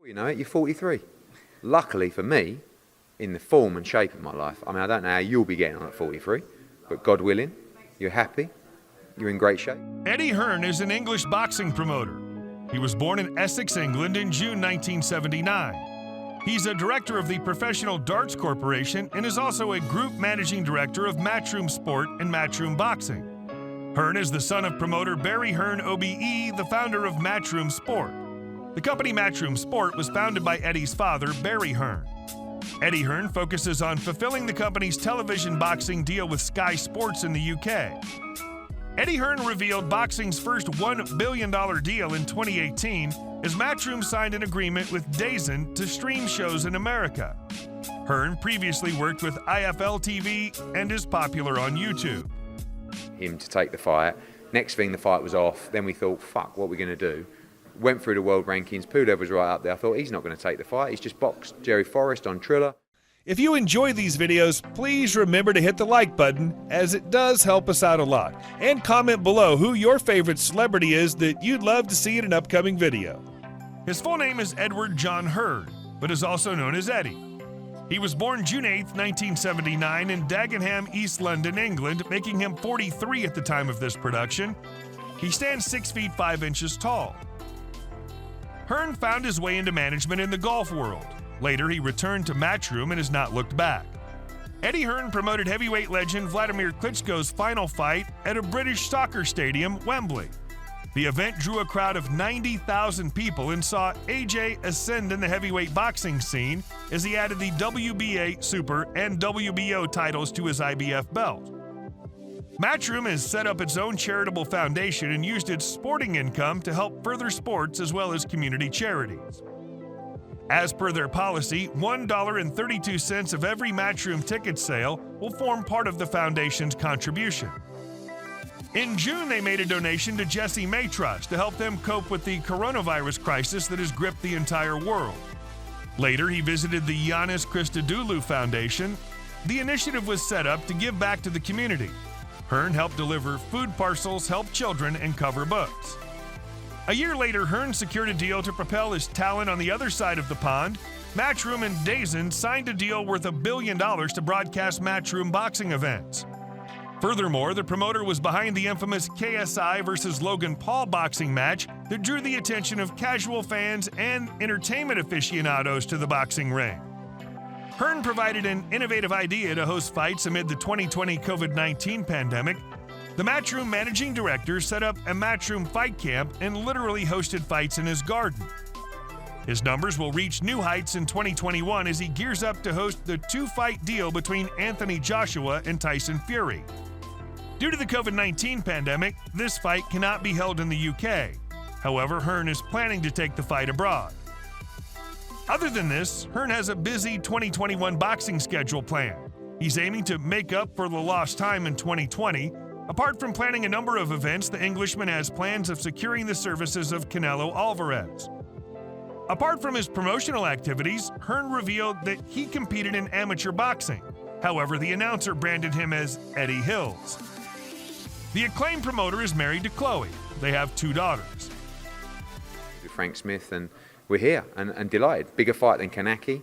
You know it, you're 43. Luckily for me, in the form and shape of my life, I mean, I don't know how you'll be getting on at 43, but God willing, you're happy, you're in great shape. Eddie Hearn is an English boxing promoter. He was born in Essex, England in June 1979. He's a director of the Professional Darts Corporation and is also a group managing director of Matchroom Sport and Matchroom Boxing. Hearn is the son of promoter Barry Hearn OBE, the founder of Matchroom Sport. The company Matchroom Sport was founded by Eddie's father, Barry Hearn. Eddie Hearn focuses on fulfilling the company's television boxing deal with Sky Sports in the UK. Eddie Hearn revealed boxing's first $1 billion deal in 2018 as Matchroom signed an agreement with DAZN to stream shows in America. Hearn previously worked with IFL TV and is popular on YouTube. Him to take the fight. Next thing, the fight was off. Then we thought, fuck, what are we going to do? Went through the world rankings. Pulev was right up there. I thought, he's not going to take the fight. He's just boxed Jerry Forrest on Triller. If you enjoy these videos, please remember to hit the like button, as it does help us out a lot. And comment below who your favorite celebrity is that you'd love to see in an upcoming video. His full name is Edward John Hearn, but is also known as Eddie. He was born June 8, 1979 in Dagenham, East London, England, making him 43 at the time of this production. He stands 6 feet 5 inches tall. Hearn found his way into management in the golf world. Later, he returned to Matchroom and has not looked back. Eddie Hearn promoted heavyweight legend Vladimir Klitschko's final fight at a British soccer stadium, Wembley. The event drew a crowd of 90,000 people and saw AJ ascend in the heavyweight boxing scene as he added the WBA Super and WBO titles to his IBF belt. Matchroom has set up its own charitable foundation and used its sporting income to help further sports as well as community charities. As per their policy, $1.32 of every Matchroom ticket sale will form part of the foundation's contribution. In June, they made a donation to Jesse May Trust to help them cope with the coronavirus crisis that has gripped the entire world. Later, he visited the Giannis Christodoulou Foundation. The initiative was set up to give back to the community. Hearn helped deliver food parcels, help children, and cover books. A year later, Hearn secured a deal to propel his talent on the other side of the pond. Matchroom and DAZN signed a deal worth $1 billion to broadcast Matchroom boxing events. Furthermore, the promoter was behind the infamous KSI versus Logan Paul boxing match that drew the attention of casual fans and entertainment aficionados to the boxing ring. Hearn provided an innovative idea to host fights amid the 2020 COVID-19 pandemic. The Matchroom managing director set up a Matchroom fight camp and literally hosted fights in his garden. His numbers will reach new heights in 2021 as he gears up to host the 2-fight deal between Anthony Joshua and Tyson Fury. Due to the COVID-19 pandemic, this fight cannot be held in the UK. However, Hearn is planning to take the fight abroad. Other than this, Hearn has a busy 2021 boxing schedule planned. He's aiming to make up for the lost time in 2020. Apart from planning a number of events, the Englishman has plans of securing the services of Canelo Alvarez. Apart from his promotional activities, Hearn revealed that he competed in amateur boxing. However, the announcer branded him as Eddie Hills. The acclaimed promoter is married to Chloe. They have 2 daughters. Frank Smith, and we're here and delighted. Bigger fight than Kanaki,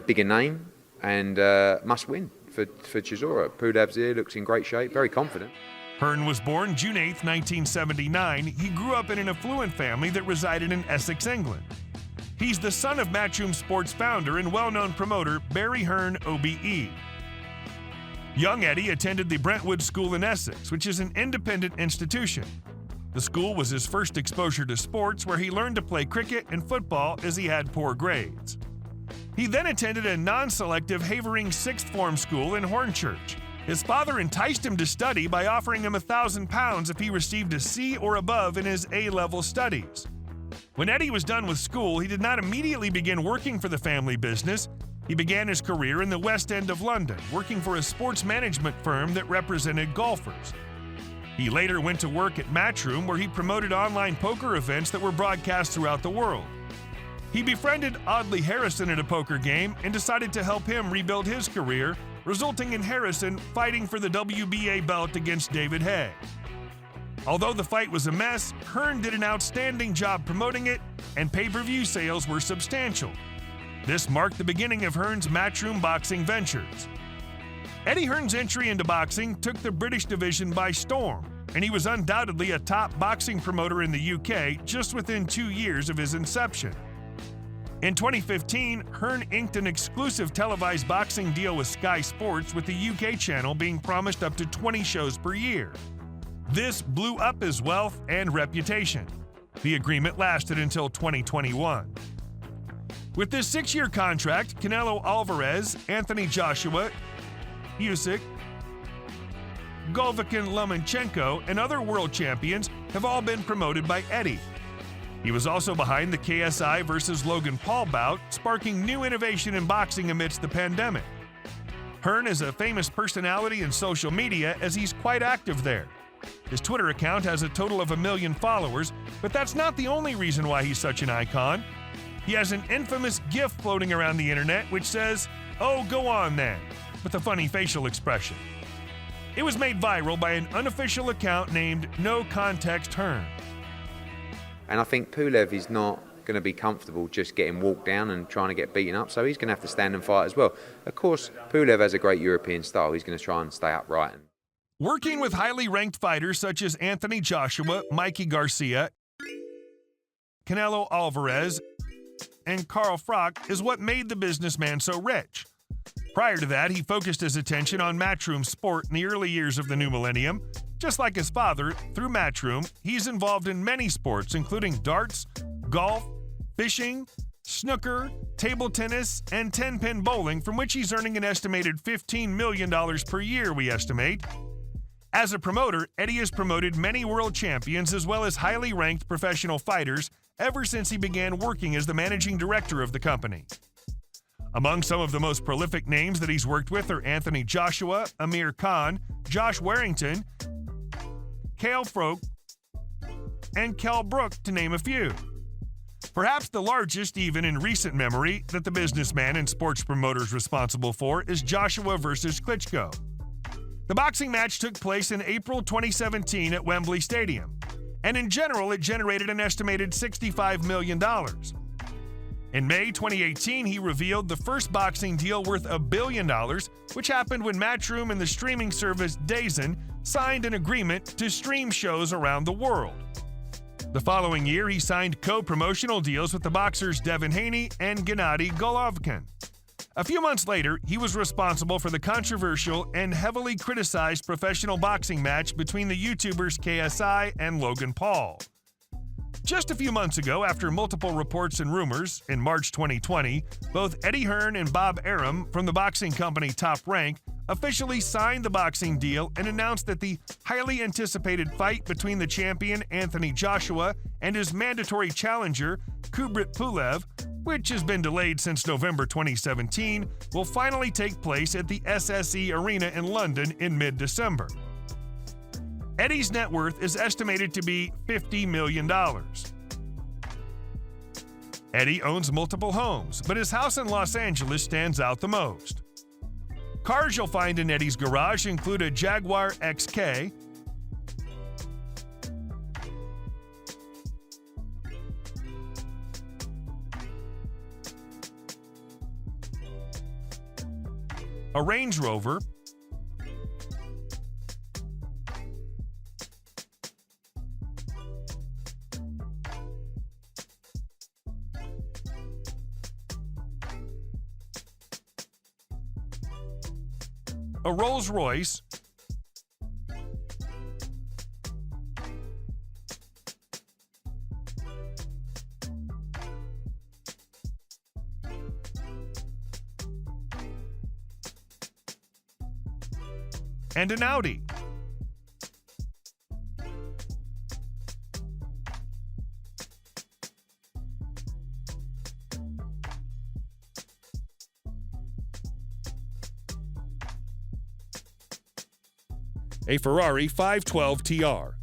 bigger name, and must win for Chisora. Pulev's here, looks in great shape, very confident. Hearn was born June 8, 1979. He grew up in an affluent family that resided in Essex, England. He's the son of Matchroom Sports founder and well-known promoter Barry Hearn OBE. Young Eddie attended the Brentwood School in Essex, which is an independent institution. The school was his first exposure to sports, where he learned to play cricket and football as he had poor grades. He then attended a non-selective Havering sixth form school in Hornchurch. His father enticed him to study by offering him £1,000 if he received a C or above in his A-level studies. When Eddie was done with school, he did not immediately begin working for the family business. He began his career in the West End of London, working for a sports management firm that represented golfers. He later went to work at Matchroom, where he promoted online poker events that were broadcast throughout the world. He befriended Audley Harrison at a poker game and decided to help him rebuild his career, resulting in Harrison fighting for the WBA belt against David Haye. Although the fight was a mess, Hearn did an outstanding job promoting it and pay-per-view sales were substantial. This marked the beginning of Hearn's matchroom boxing ventures. Eddie Hearn's entry into boxing took the British division by storm, and he was undoubtedly a top boxing promoter in the UK just within 2 years of his inception. In 2015, Hearn inked an exclusive televised boxing deal with Sky Sports, with the UK channel being promised up to 20 shows per year. This blew up his wealth and reputation. The agreement lasted until 2021. With this 6-year contract, Canelo Alvarez, Anthony Joshua, Usyk, Golovkin, Lomachenko, and other world champions have all been promoted by Eddie. He was also behind the KSI versus Logan Paul bout, sparking new innovation in boxing amidst the pandemic. Hearn is a famous personality in social media as he's quite active there. His Twitter account has a total of 1 million followers, but that's not the only reason why he's such an icon. He has an infamous GIF floating around the internet which says, "Oh, go on then," with a funny facial expression. It was made viral by an unofficial account named No Context Hearn. And I think Pulev is not going to be comfortable just getting walked down and trying to get beaten up, so he's going to have to stand and fight as well. Of course, Pulev has a great European style. He's going to try and stay upright. Working with highly ranked fighters such as Anthony Joshua, Mikey Garcia, Canelo Alvarez, and Carl Froch is what made the businessman so rich. Prior to that, he focused his attention on matchroom sport in the early years of the new millennium. Just like his father, through Matchroom, he's involved in many sports, including darts, golf, fishing, snooker, table tennis, and 10-pin bowling, from which he's earning an estimated $15 million per year, we estimate. As a promoter, Eddie has promoted many world champions as well as highly ranked professional fighters ever since he began working as the managing director of the company. Among some of the most prolific names that he's worked with are Anthony Joshua, Amir Khan, Josh Warrington, Cale Froch, and Kell Brook, to name a few. Perhaps the largest, even in recent memory, that the businessman and sports promoter is responsible for is Joshua versus Klitschko. The boxing match took place in April 2017 at Wembley Stadium, and in general it generated an estimated $65 million. In May 2018, he revealed the first boxing deal worth $1 billion, which happened when Matchroom and the streaming service DAZN signed an agreement to stream shows around the world. The following year, he signed co-promotional deals with the boxers Devin Haney and Gennady Golovkin. A few months later, he was responsible for the controversial and heavily criticized professional boxing match between the YouTubers KSI and Logan Paul. Just a few months ago, after multiple reports and rumors, in March 2020, both Eddie Hearn and Bob Arum from the boxing company Top Rank officially signed the boxing deal and announced that the highly anticipated fight between the champion Anthony Joshua and his mandatory challenger Kubrat Pulev, which has been delayed since November 2017, will finally take place at the SSE Arena in London in mid-December. Eddie's net worth is estimated to be $50 million. Eddie owns multiple homes, but his house in Los Angeles stands out the most. Cars you'll find in Eddie's garage include a Jaguar XK, a Range Rover, a Rolls-Royce, and an Audi. A Ferrari 512 TR.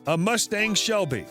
A Mustang Shelby.